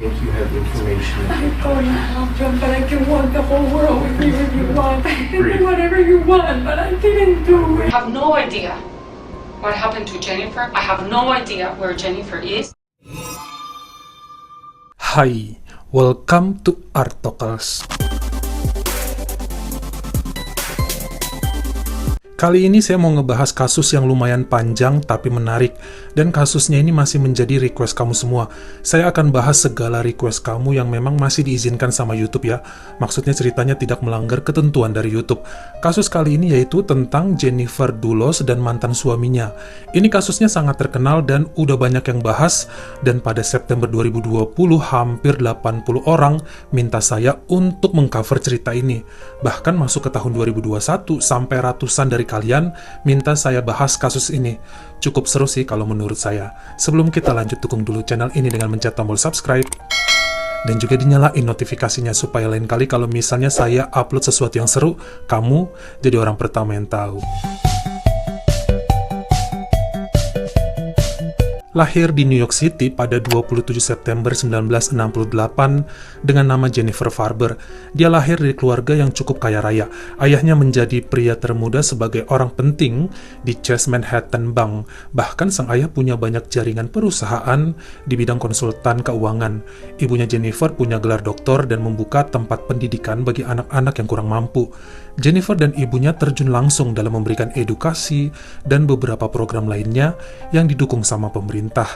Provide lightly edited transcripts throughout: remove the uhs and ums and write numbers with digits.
think you have information. I'm going to help you, but I can want the whole world with you if you want. I can Great. do whatever you want, but I didn't do I it. have no idea what happened to Jennifer. I have no idea where Jennifer is. Hi, welcome to Art Talkers. Kali ini saya mau ngebahas kasus yang lumayan panjang tapi menarik, dan kasusnya ini masih menjadi request kamu semua. Saya akan bahas segala request kamu yang memang masih diizinkan sama YouTube ya. Maksudnya ceritanya tidak melanggar ketentuan dari YouTube. Kasus kali ini yaitu tentang Jennifer Dulos dan mantan suaminya. Ini kasusnya sangat terkenal dan udah banyak yang bahas, dan pada September 2020 hampir 80 orang minta saya untuk mengcover cerita ini. Bahkan masuk ke tahun 2021 sampai ratusan dari kalian minta saya bahas kasus ini. Cukup seru sih kalau menurut saya. Sebelum kita lanjut, dukung dulu channel ini dengan mencet tombol subscribe dan juga dinyalain notifikasinya supaya lain kali kalau misalnya saya upload sesuatu yang seru, kamu jadi orang pertama yang tahu. Lahir di New York City pada 27 September 1968 dengan nama Jennifer Farber. Dia lahir dari keluarga yang cukup kaya raya. Ayahnya menjadi pria termuda sebagai orang penting di Chase Manhattan Bank. Bahkan sang ayah punya banyak jaringan perusahaan di bidang konsultan keuangan. Ibunya Jennifer punya gelar doktor dan membuka tempat pendidikan bagi anak-anak yang kurang mampu. Jennifer dan ibunya terjun langsung dalam memberikan edukasi dan beberapa program lainnya yang didukung sama pemerintah.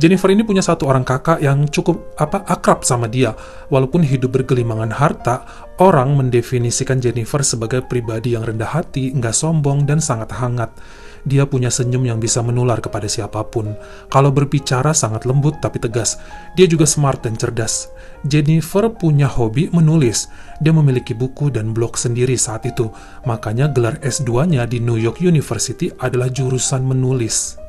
Jennifer ini punya satu orang kakak yang cukup akrab sama dia. Walaupun hidup bergelimangan harta, orang mendefinisikan Jennifer sebagai pribadi yang rendah hati, nggak sombong, dan sangat hangat. Dia punya senyum yang bisa menular kepada siapapun. Kalau berbicara sangat lembut tapi tegas. Dia juga smart dan cerdas. Jennifer punya hobi menulis. Dia memiliki buku dan blog sendiri saat itu. Makanya gelar S2-nya di New York University adalah jurusan menulis.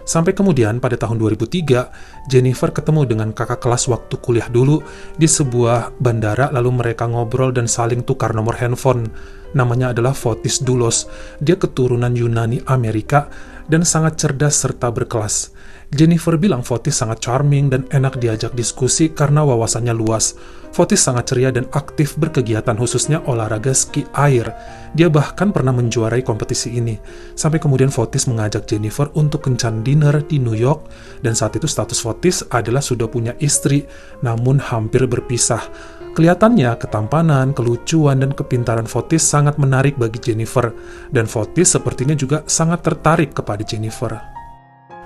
Sampai kemudian pada tahun 2003, Jennifer ketemu dengan kakak kelas waktu kuliah dulu di sebuah bandara, lalu mereka ngobrol dan saling tukar nomor handphone. Namanya adalah Fotis Dulos. Dia keturunan Yunani Amerika dan sangat cerdas serta berkelas. Jennifer bilang Fotis sangat charming dan enak diajak diskusi karena wawasannya luas. Fotis sangat ceria dan aktif berkegiatan, khususnya olahraga ski air. Dia bahkan pernah menjuarai kompetisi ini. Sampai kemudian Fotis mengajak Jennifer untuk kencan dinner di New York, dan saat itu status Fotis adalah sudah punya istri, namun hampir berpisah. Kelihatannya ketampanan, kelucuan, dan kepintaran Fotis sangat menarik bagi Jennifer, dan Fotis sepertinya juga sangat tertarik kepada Jennifer.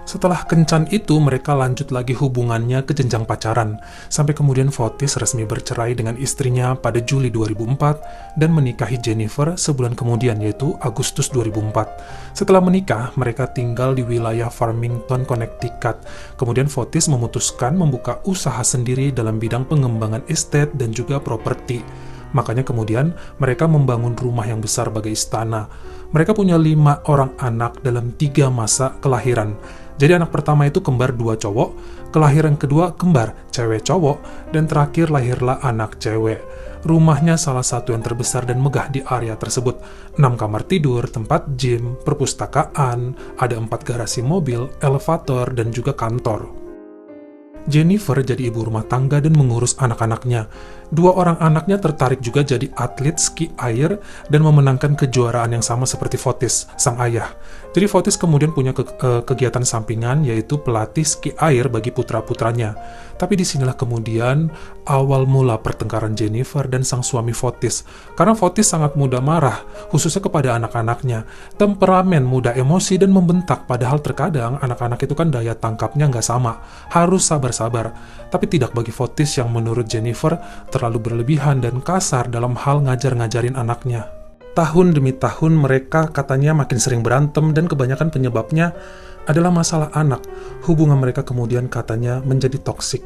Setelah kencan itu, mereka lanjut lagi hubungannya ke jenjang pacaran, sampai kemudian Fotis resmi bercerai dengan istrinya pada Juli 2004 dan menikahi Jennifer sebulan kemudian, yaitu Agustus 2004. Setelah menikah, mereka tinggal di wilayah Farmington, Connecticut. Kemudian Fotis memutuskan membuka usaha sendiri dalam bidang pengembangan estate dan juga properti. Makanya kemudian mereka membangun rumah yang besar bagai istana. Mereka punya 5 orang anak dalam 3 masa kelahiran. Jadi anak pertama itu kembar 2 cowok, kelahiran kedua kembar cewek cowok, dan terakhir lahirlah anak cewek. Rumahnya salah satu yang terbesar dan megah di area tersebut. 6 kamar tidur, tempat gym, perpustakaan, ada 4 garasi mobil, elevator, dan juga kantor. Jennifer jadi ibu rumah tangga dan mengurus anak-anaknya. 2 orang anaknya tertarik juga jadi atlet ski air dan memenangkan kejuaraan yang sama seperti Fotis, sang ayah. Jadi Fotis kemudian punya kegiatan sampingan, yaitu pelatih ski air bagi putra-putranya. Tapi disinilah kemudian awal mula pertengkaran Jennifer dan sang suami Fotis. Karena Fotis sangat mudah marah, khususnya kepada anak-anaknya. Temperamen, mudah emosi, dan membentak. Padahal terkadang anak-anak itu kan daya tangkapnya nggak sama. Harus sabar-sabar. Tapi tidak bagi Fotis yang menurut Jennifer terlalu berlebihan dan kasar dalam hal ngajar-ngajarin anaknya. Tahun demi tahun mereka katanya makin sering berantem dan kebanyakan penyebabnya adalah masalah anak. Hubungan mereka kemudian katanya menjadi toksik.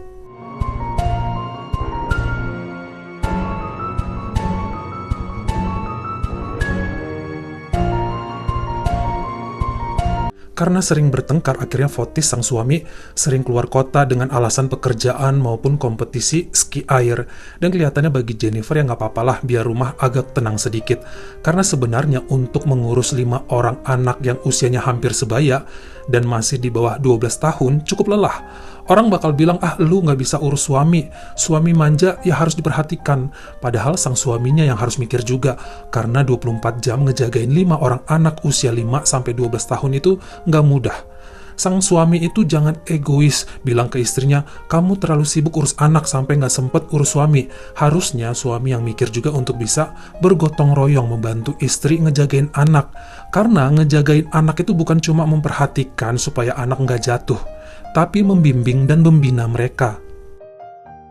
Karena sering bertengkar, akhirnya Fotis, sang suami, sering keluar kota dengan alasan pekerjaan maupun kompetisi ski air. Dan kelihatannya bagi Jennifer ya nggak apa-apalah biar rumah agak tenang sedikit. Karena sebenarnya untuk mengurus 5 orang anak yang usianya hampir sebaya dan masih di bawah 12 tahun cukup lelah. Orang bakal bilang, lu nggak bisa urus suami manja ya harus diperhatikan. Padahal sang suaminya yang harus mikir juga, karena 24 jam ngejagain 5 orang anak usia 5-12 tahun itu nggak mudah. Sang suami itu jangan egois, bilang ke istrinya, kamu terlalu sibuk urus anak sampai nggak sempet urus suami. Harusnya suami yang mikir juga untuk bisa bergotong royong membantu istri ngejagain anak. Karena ngejagain anak itu bukan cuma memperhatikan supaya anak nggak jatuh, tapi membimbing dan membina mereka.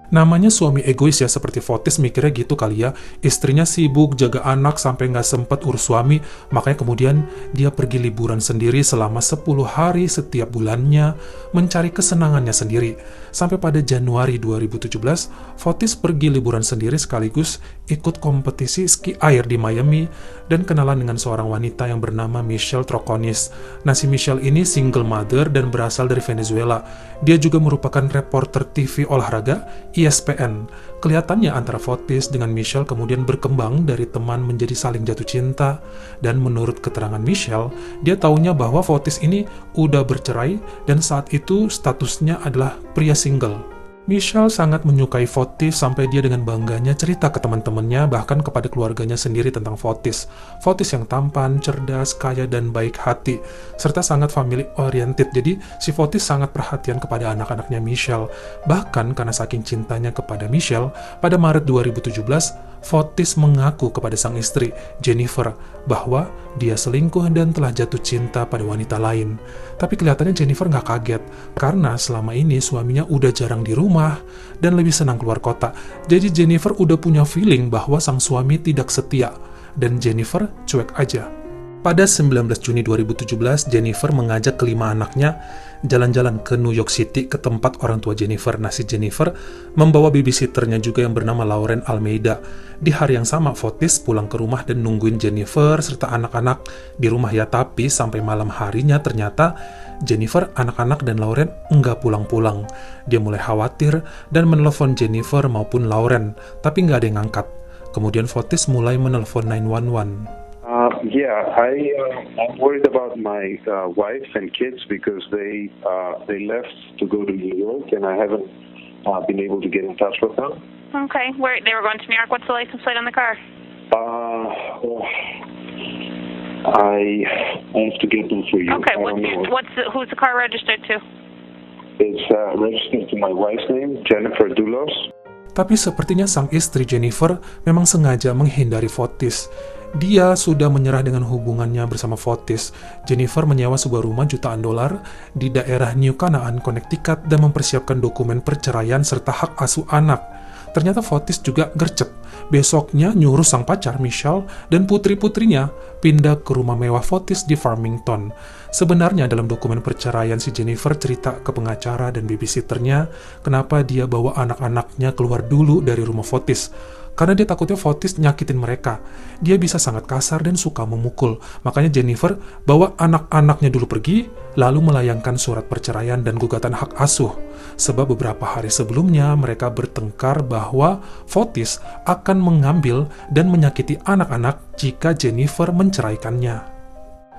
Namanya suami egois ya, seperti Fotis mikirnya gitu kali ya. Istrinya sibuk jaga anak sampai nggak sempet urus suami, makanya kemudian dia pergi liburan sendiri selama 10 hari setiap bulannya, mencari kesenangannya sendiri. Sampai pada Januari 2017, Fotis pergi liburan sendiri sekaligus ikut kompetisi ski air di Miami dan kenalan dengan seorang wanita yang bernama Michelle Troconis. Nah, si Michelle ini single mother dan berasal dari Venezuela. Dia juga merupakan reporter TV olahraga ESPN. Kelihatannya antara Fotis dengan Michelle kemudian berkembang dari teman menjadi saling jatuh cinta, dan menurut keterangan Michelle, dia taunya bahwa Fotis ini udah bercerai dan saat itu statusnya adalah pria single. Michelle sangat menyukai Fotis sampai dia dengan bangganya cerita ke teman-temannya, bahkan kepada keluarganya sendiri tentang Fotis. Fotis yang tampan, cerdas, kaya, dan baik hati, serta sangat family oriented. Jadi si Fotis sangat perhatian kepada anak-anaknya Michelle. Bahkan karena saking cintanya kepada Michelle, pada Maret 2017, Fotis mengaku kepada sang istri, Jennifer, bahwa dia selingkuh dan telah jatuh cinta pada wanita lain. Tapi kelihatannya Jennifer nggak kaget, karena selama ini suaminya udah jarang di rumah dan lebih senang keluar kota. Jadi Jennifer udah punya feeling bahwa sang suami tidak setia, dan Jennifer cuek aja. Pada 19 Juni 2017, Jennifer mengajak kelima anaknya jalan-jalan ke New York City ke tempat orang tua Jennifer. Nah, si Jennifer membawa babysitternya juga yang bernama Lauren Almeida. Di hari yang sama, Fotis pulang ke rumah dan nungguin Jennifer serta anak-anak di rumah ya. Tapi sampai malam harinya ternyata Jennifer, anak-anak, dan Lauren nggak pulang-pulang. Dia mulai khawatir dan menelpon Jennifer maupun Lauren, tapi nggak ada yang ngangkat. Kemudian Fotis mulai menelpon 911. I'm worried about my wife and kids because they left to go to New York, and I haven't been able to get in touch with them. Okay, where they were going to New York? What's the license plate on the car? I have to get them for you. Okay, who's the car registered to? It's registered to my wife's name, Jennifer Dulos. Tapi sepertinya sang istri Jennifer memang sengaja menghindari Fotis. Dia sudah menyerah dengan hubungannya bersama Fotis. Jennifer menyewa sebuah rumah jutaan dolar di daerah New Canaan, Connecticut, dan mempersiapkan dokumen perceraian serta hak asuh anak. Ternyata Fotis juga gercep. Besoknya nyuruh sang pacar Michelle dan putri-putrinya pindah ke rumah mewah Fotis di Farmington. Sebenarnya dalam dokumen perceraian si Jennifer cerita ke pengacara dan babysitternya kenapa dia bawa anak-anaknya keluar dulu dari rumah Fotis. Karena dia takutnya Fotis nyakitin mereka. Dia bisa sangat kasar dan suka memukul. Makanya Jennifer bawa anak-anaknya dulu pergi, lalu melayangkan surat perceraian dan gugatan hak asuh. Sebab beberapa hari sebelumnya mereka bertengkar bahwa Fotis akan mengambil dan menyakiti anak-anak jika Jennifer menceraikannya.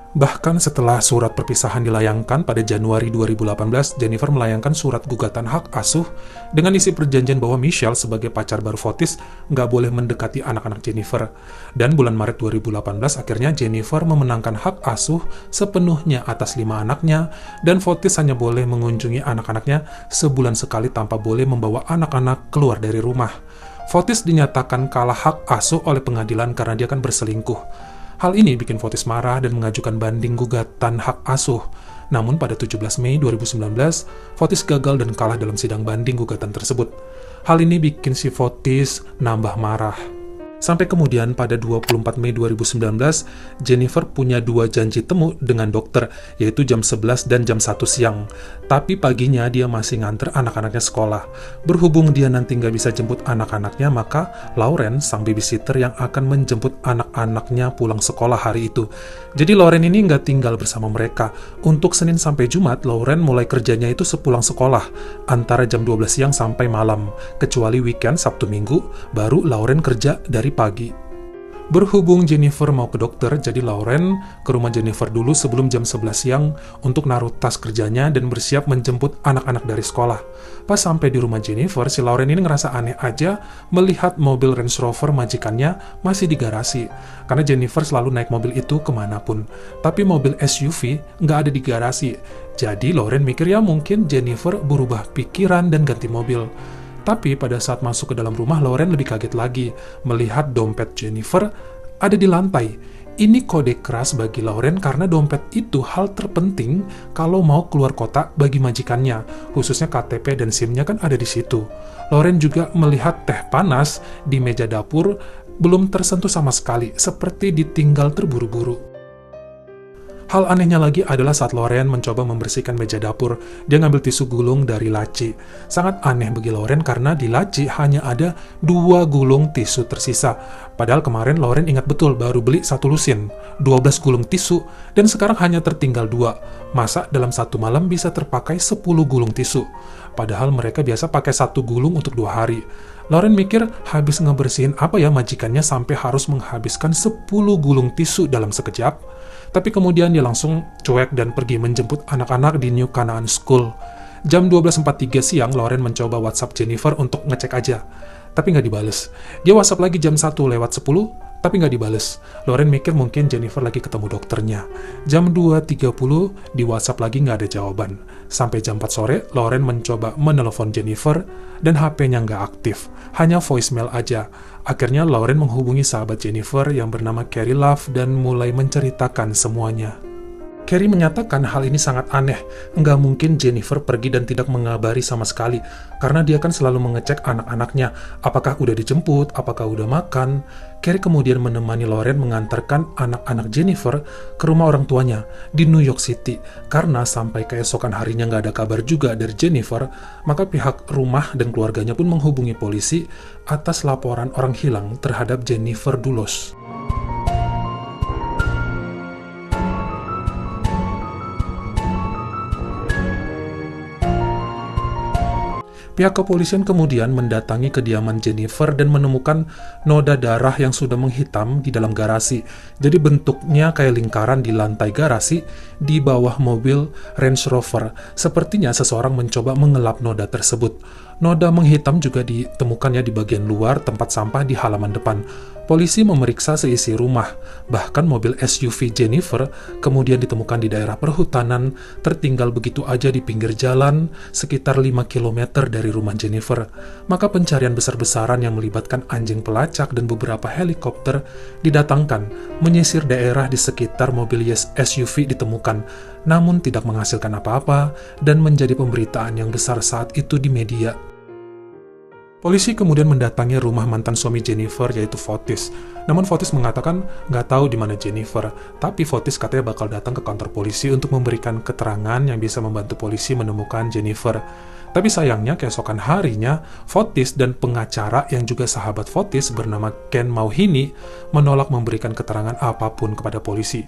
Bahkan setelah surat perpisahan dilayangkan pada Januari 2018, Jennifer melayangkan surat gugatan hak asuh dengan isi perjanjian bahwa Michelle sebagai pacar baru Fotis nggak boleh mendekati anak-anak Jennifer. Dan bulan Maret 2018, akhirnya Jennifer memenangkan hak asuh sepenuhnya atas 5 anaknya, dan Fotis hanya boleh mengunjungi anak-anaknya sebulan sekali tanpa boleh membawa anak-anak keluar dari rumah. Fotis dinyatakan kalah hak asuh oleh pengadilan karena dia kan berselingkuh. Hal ini bikin Fotis marah dan mengajukan banding gugatan hak asuh. Namun pada 17 Mei 2019, Fotis gagal dan kalah dalam sidang banding gugatan tersebut. Hal ini bikin si Fotis nambah marah. Sampai kemudian pada 24 Mei 2019, Jennifer punya 2 janji temu dengan dokter, yaitu jam 11 dan jam 1 siang. Tapi paginya dia masih nganter anak-anaknya sekolah. Berhubung dia nanti nggak bisa jemput anak-anaknya, maka Lauren, sang babysitter yang akan menjemput anak-anaknya pulang sekolah hari itu. Jadi Lauren ini nggak tinggal bersama mereka. Untuk Senin sampai Jumat, Lauren mulai kerjanya itu sepulang sekolah, antara jam 12 siang sampai malam. Kecuali weekend, Sabtu Minggu, baru Lauren kerja dari pagi. Berhubung Jennifer mau ke dokter, jadi Lauren ke rumah Jennifer dulu sebelum jam 11 siang untuk naruh tas kerjanya dan bersiap menjemput anak-anak dari sekolah. Pas sampai di rumah Jennifer, si Lauren ini ngerasa aneh aja melihat mobil Range Rover majikannya masih di garasi. Karena Jennifer selalu naik mobil itu kemanapun. Tapi mobil SUV nggak ada di garasi. Jadi Lauren mikir ya mungkin Jennifer berubah pikiran dan ganti mobil. Tapi pada saat masuk ke dalam rumah, Lauren lebih kaget lagi melihat dompet Jennifer ada di lantai. Ini kode keras bagi Lauren karena dompet itu hal terpenting kalau mau keluar kota bagi majikannya, khususnya KTP dan SIM-nya kan ada di situ. Lauren juga melihat teh panas di meja dapur belum tersentuh sama sekali, seperti ditinggal terburu-buru. Hal anehnya lagi adalah saat Lauren mencoba membersihkan meja dapur, dia ngambil tisu gulung dari laci. Sangat aneh bagi Lauren karena di laci hanya ada 2 gulung tisu tersisa. Padahal kemarin Lauren ingat betul baru beli 1 lusin, 12 gulung tisu, dan sekarang hanya tertinggal 2. Masa dalam satu malam bisa terpakai 10 gulung tisu? Padahal mereka biasa pakai 1 gulung untuk 2 hari. Lauren mikir habis ngebersihin apa ya majikannya sampai harus menghabiskan 10 gulung tisu dalam sekejap. Tapi kemudian dia langsung cuek dan pergi menjemput anak-anak di New Canaan School. Jam 12.43 siang, Lauren mencoba WhatsApp Jennifer untuk ngecek aja. Tapi nggak dibales. Dia WhatsApp lagi jam 1:10, tapi nggak dibales. Lauren mikir mungkin Jennifer lagi ketemu dokternya. Jam 2.30 di WhatsApp lagi nggak ada jawaban. Sampai jam 4 sore, Lauren mencoba menelepon Jennifer dan HP-nya nggak aktif. Hanya voicemail aja. Akhirnya Lauren menghubungi sahabat Jennifer yang bernama Carrie Love dan mulai menceritakan semuanya. Carrie menyatakan hal ini sangat aneh. Nggak mungkin Jennifer pergi dan tidak mengabari sama sekali, karena dia kan selalu mengecek anak-anaknya, apakah udah dijemput, apakah udah makan. Carrie kemudian menemani Lauren mengantarkan anak-anak Jennifer ke rumah orang tuanya di New York City. Karena sampai keesokan harinya nggak ada kabar juga dari Jennifer, maka pihak rumah dan keluarganya pun menghubungi polisi atas laporan orang hilang terhadap Jennifer Dulos. Pihak kepolisian kemudian mendatangi kediaman Jennifer dan menemukan noda darah yang sudah menghitam di dalam garasi. Jadi bentuknya kayak lingkaran di lantai garasi di bawah mobil Range Rover. Sepertinya seseorang mencoba mengelap noda tersebut. Noda menghitam juga ditemukannya di bagian luar tempat sampah di halaman depan. Polisi memeriksa seisi rumah, bahkan mobil SUV Jennifer kemudian ditemukan di daerah perhutanan, tertinggal begitu aja di pinggir jalan, sekitar 5 km dari rumah Jennifer. Maka pencarian besar-besaran yang melibatkan anjing pelacak dan beberapa helikopter didatangkan, menyisir daerah di sekitar mobil SUV ditemukan, namun tidak menghasilkan apa-apa dan menjadi pemberitaan yang besar saat itu di media. Polisi kemudian mendatangi rumah mantan suami Jennifer, yaitu Fotis. Namun Fotis mengatakan nggak tahu di mana Jennifer, tapi Fotis katanya bakal datang ke kantor polisi untuk memberikan keterangan yang bisa membantu polisi menemukan Jennifer. Tapi sayangnya keesokan harinya, Fotis dan pengacara yang juga sahabat Fotis bernama Ken Mauhini menolak memberikan keterangan apapun kepada polisi.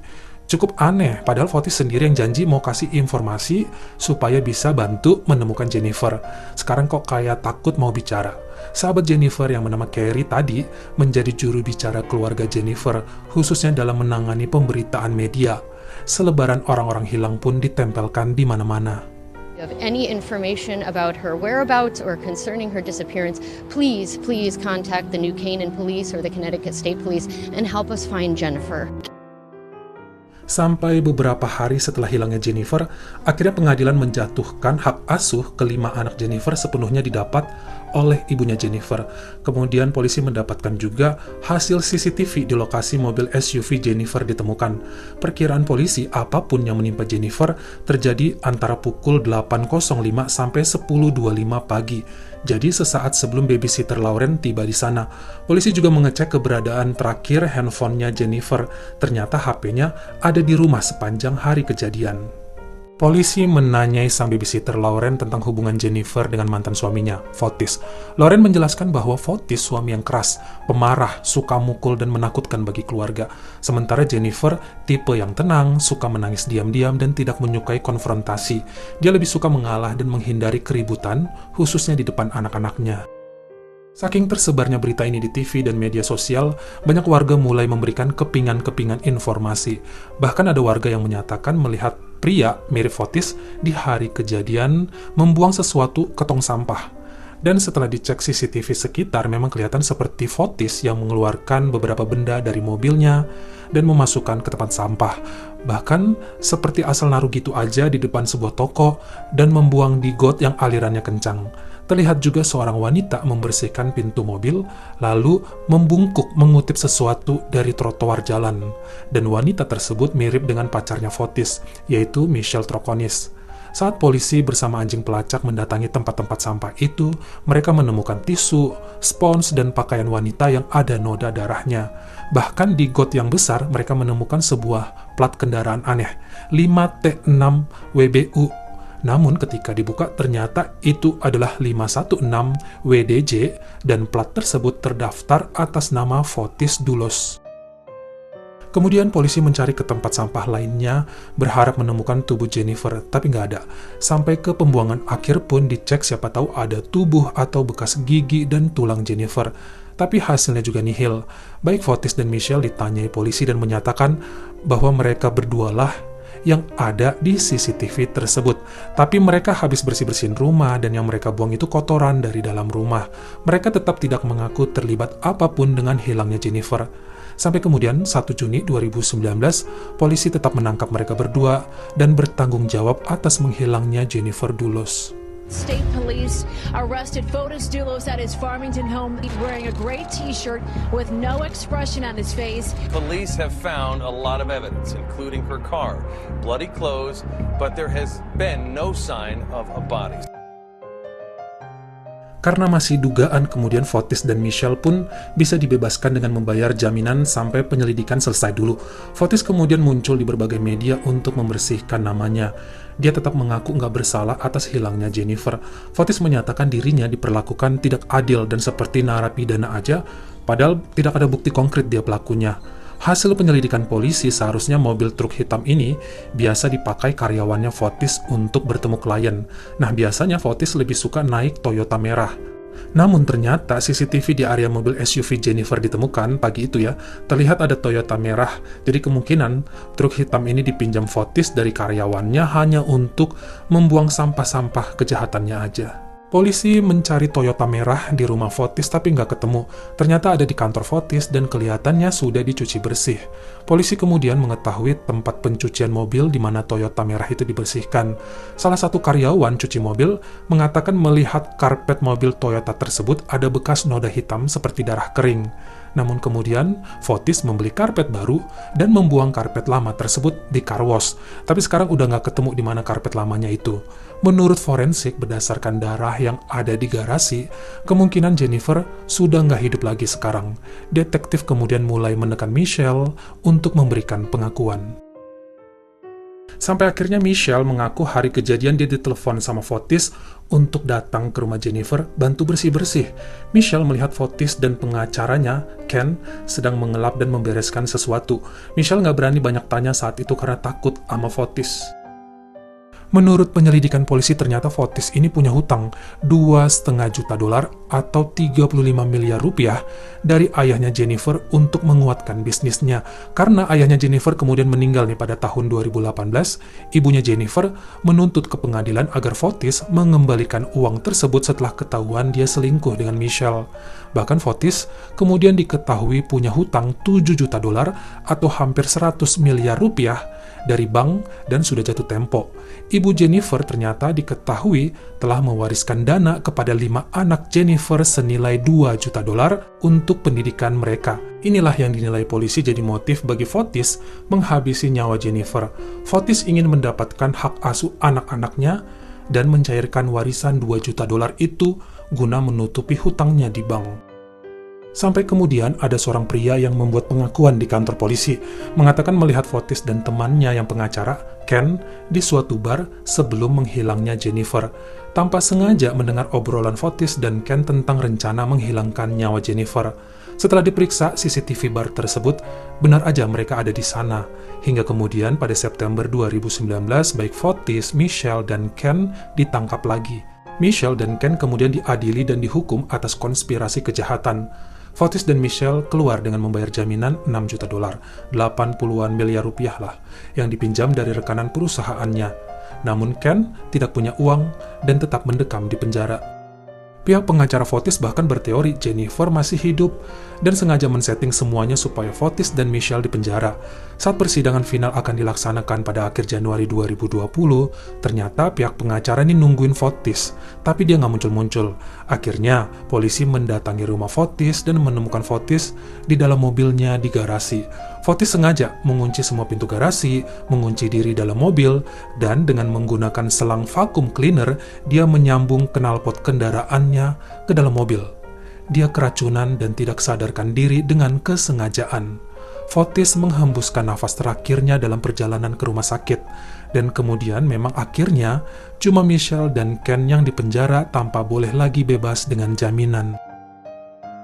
Cukup aneh, padahal Fotis sendiri yang janji mau kasih informasi supaya bisa bantu menemukan Jennifer. Sekarang kok kayak takut mau bicara. Sahabat Jennifer yang bernama Carrie tadi menjadi juru bicara keluarga Jennifer, khususnya dalam menangani pemberitaan media. Selebaran orang-orang hilang pun ditempelkan di mana-mana. Of any information about her whereabouts or concerning her disappearance, please contact the New Canaan Police or the Connecticut State Police and help us find Jennifer. Sampai beberapa hari setelah hilangnya Jennifer, akhirnya pengadilan menjatuhkan hak asuh kelima anak Jennifer sepenuhnya didapat oleh ibunya Jennifer. Kemudian polisi mendapatkan juga hasil CCTV di lokasi mobil SUV Jennifer ditemukan. Perkiraan polisi, apapun yang menimpa Jennifer terjadi antara pukul 8.05 sampai 10.25 pagi. Jadi sesaat sebelum babysitter Lauren tiba di sana. Polisi juga mengecek keberadaan terakhir handphonenya Jennifer. Ternyata HP-nya ada di rumah sepanjang hari kejadian. Polisi menanyai sang babysitter Lauren tentang hubungan Jennifer dengan mantan suaminya, Fotis. Lauren menjelaskan bahwa Fotis suami yang keras, pemarah, suka mukul dan menakutkan bagi keluarga. Sementara Jennifer tipe yang tenang, suka menangis diam-diam dan tidak menyukai konfrontasi. Dia lebih suka mengalah dan menghindari keributan, khususnya di depan anak-anaknya. Saking tersebarnya berita ini di TV dan media sosial, banyak warga mulai memberikan kepingan-kepingan informasi. Bahkan ada warga yang menyatakan melihat pria mirip Fotis di hari kejadian membuang sesuatu ke tong sampah. Dan setelah dicek CCTV sekitar, memang kelihatan seperti Fotis yang mengeluarkan beberapa benda dari mobilnya dan memasukkan ke tempat sampah. Bahkan seperti asal naruh gitu aja di depan sebuah toko dan membuang di got yang alirannya kencang. Terlihat juga seorang wanita membersihkan pintu mobil, lalu membungkuk mengutip sesuatu dari trotoar jalan. Dan wanita tersebut mirip dengan pacarnya Fotis, yaitu Michelle Troconis. Saat polisi bersama anjing pelacak mendatangi tempat-tempat sampah itu, mereka menemukan tisu, spons, dan pakaian wanita yang ada noda darahnya. Bahkan di got yang besar, mereka menemukan sebuah plat kendaraan aneh, 5T6WBU. Namun ketika dibuka ternyata itu adalah 516 WDJ dan plat tersebut terdaftar atas nama Fotis Dulos. Kemudian polisi mencari ke tempat sampah lainnya berharap menemukan tubuh Jennifer, tapi nggak ada. Sampai ke pembuangan akhir pun dicek siapa tahu ada tubuh atau bekas gigi dan tulang Jennifer. Tapi hasilnya juga nihil. Baik Fotis dan Michelle ditanyai polisi dan menyatakan bahwa mereka berdualah yang ada di CCTV tersebut. Tapi mereka habis bersih-bersihin rumah dan yang mereka buang itu kotoran dari dalam rumah. Mereka tetap tidak mengaku terlibat apapun dengan hilangnya Jennifer. Sampai kemudian 1 Juni 2019, polisi tetap menangkap mereka berdua dan bertanggung jawab atas menghilangnya Jennifer Dulos. State police arrested Fotis Dulos at his Farmington home wearing a gray t-shirt with no expression on his face. Police have found a lot of evidence, including her car, bloody clothes, but there has been no sign of a body. Karena masih dugaan, kemudian Fotis dan Michelle pun bisa dibebaskan dengan membayar jaminan sampai penyelidikan selesai dulu. Fotis kemudian muncul di berbagai media untuk membersihkan namanya. Dia tetap mengaku nggak bersalah atas hilangnya Jennifer. Fotis menyatakan dirinya diperlakukan tidak adil dan seperti narapidana aja, padahal tidak ada bukti konkret dia pelakunya. Hasil penyelidikan polisi, seharusnya mobil truk hitam ini biasa dipakai karyawannya Fotis untuk bertemu klien. Nah, biasanya Fotis lebih suka naik Toyota merah. Namun ternyata CCTV di area mobil SUV Jennifer ditemukan pagi itu ya, terlihat ada Toyota merah. Jadi kemungkinan truk hitam ini dipinjam Fotis dari karyawannya hanya untuk membuang sampah-sampah kejahatannya aja. Polisi mencari Toyota merah di rumah Fotis tapi nggak ketemu. Ternyata ada di kantor Fotis dan kelihatannya sudah dicuci bersih. Polisi kemudian mengetahui tempat pencucian mobil di mana Toyota merah itu dibersihkan. Salah satu karyawan cuci mobil mengatakan melihat karpet mobil Toyota tersebut ada bekas noda hitam seperti darah kering. Namun kemudian Fotis membeli karpet baru dan membuang karpet lama tersebut di car wash. Tapi sekarang udah nggak ketemu di mana karpet lamanya itu. Menurut forensik, berdasarkan darah yang ada di garasi, kemungkinan Jennifer sudah nggak hidup lagi sekarang. Detektif kemudian mulai menekan Michelle untuk memberikan pengakuan. Sampai akhirnya Michelle mengaku hari kejadian dia ditelepon sama Fotis untuk datang ke rumah Jennifer bantu bersih-bersih. Michelle melihat Fotis dan pengacaranya, Ken, sedang mengelap dan membereskan sesuatu. Michelle nggak berani banyak tanya saat itu karena takut sama Fotis. Menurut penyelidikan polisi, ternyata Fotis ini punya hutang $2,5 juta atau 35 miliar rupiah dari ayahnya Jennifer untuk menguatkan bisnisnya. Karena ayahnya Jennifer kemudian meninggal nih pada tahun 2018, ibunya Jennifer menuntut ke pengadilan agar Fotis mengembalikan uang tersebut setelah ketahuan dia selingkuh dengan Michelle. Bahkan Fotis kemudian diketahui punya hutang $7 juta atau hampir 100 miliar rupiah dari bank dan sudah jatuh tempo. Ibu Jennifer ternyata diketahui telah mewariskan dana kepada 5 anak Jennifer senilai $2 juta untuk pendidikan mereka. Inilah yang dinilai polisi jadi motif bagi Fotis menghabisi nyawa Jennifer. Fotis ingin mendapatkan hak asuh anak-anaknya dan mencairkan warisan $2 juta itu guna menutupi hutangnya di bank. Sampai kemudian ada seorang pria yang membuat pengakuan di kantor polisi, mengatakan melihat Fotis dan temannya yang pengacara, Ken, di suatu bar sebelum menghilangnya Jennifer. Tanpa sengaja mendengar obrolan Fotis dan Ken tentang rencana menghilangkan nyawa Jennifer. Setelah diperiksa CCTV bar tersebut, benar aja mereka ada di sana. Hingga kemudian pada September 2019, baik Fotis, Michelle, dan Ken ditangkap lagi. Michelle dan Ken kemudian diadili dan dihukum atas konspirasi kejahatan. Fotis dan Michelle keluar dengan membayar jaminan $6 juta, 80-an miliar rupiah lah, yang dipinjam dari rekanan perusahaannya. Namun Ken tidak punya uang dan tetap mendekam di penjara. Pihak pengacara Fotis bahkan berteori Jennifer masih hidup dan sengaja men-setting semuanya supaya Fotis dan Michelle dipenjara. Saat persidangan final akan dilaksanakan pada akhir Januari 2020, ternyata pihak pengacara ini nungguin Fotis, tapi dia nggak muncul-muncul. Akhirnya, polisi mendatangi rumah Fotis dan menemukan Fotis di dalam mobilnya di garasi. Fotis sengaja mengunci semua pintu garasi, mengunci diri dalam mobil, dan dengan menggunakan selang vacuum cleaner, dia menyambung knalpot kendaraannya ke dalam mobil. Dia keracunan dan tidak sadarkan diri dengan kesengajaan. Fotis menghembuskan nafas terakhirnya dalam perjalanan ke rumah sakit, dan kemudian memang akhirnya cuma Michelle dan Ken yang dipenjara tanpa boleh lagi bebas dengan jaminan.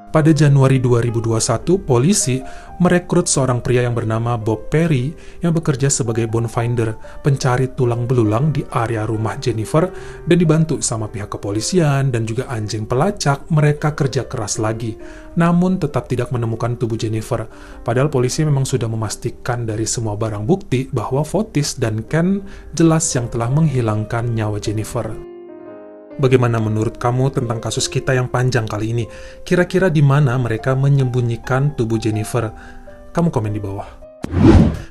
Pada Januari 2021, polisi merekrut seorang pria yang bernama Bob Perry yang bekerja sebagai bone finder, pencari tulang belulang di area rumah Jennifer, dan dibantu sama pihak kepolisian dan juga anjing pelacak. Mereka kerja keras lagi, namun tetap tidak menemukan tubuh Jennifer. Padahal polisi memang sudah memastikan dari semua barang bukti bahwa Fotis dan Ken jelas yang telah menghilangkan nyawa Jennifer. Bagaimana menurut kamu tentang kasus kita yang panjang kali ini? Kira-kira di mana mereka menyembunyikan tubuh Jennifer? Kamu komen di bawah.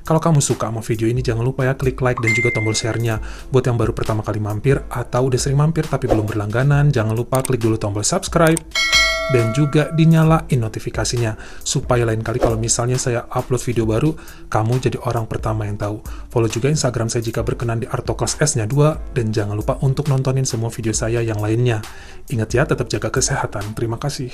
Kalau kamu suka sama video ini, jangan lupa ya klik like dan juga tombol share-nya. Buat yang baru pertama kali mampir atau udah sering mampir tapi belum berlangganan, jangan lupa klik dulu tombol subscribe dan juga dinyalain notifikasinya supaya lain kali kalau misalnya saya upload video baru, kamu jadi orang pertama yang tahu. Follow juga Instagram saya jika berkenan di Artoklas S-nya 2, dan jangan lupa untuk nontonin semua video saya yang lainnya. Ingat ya, tetap jaga kesehatan. Terima kasih.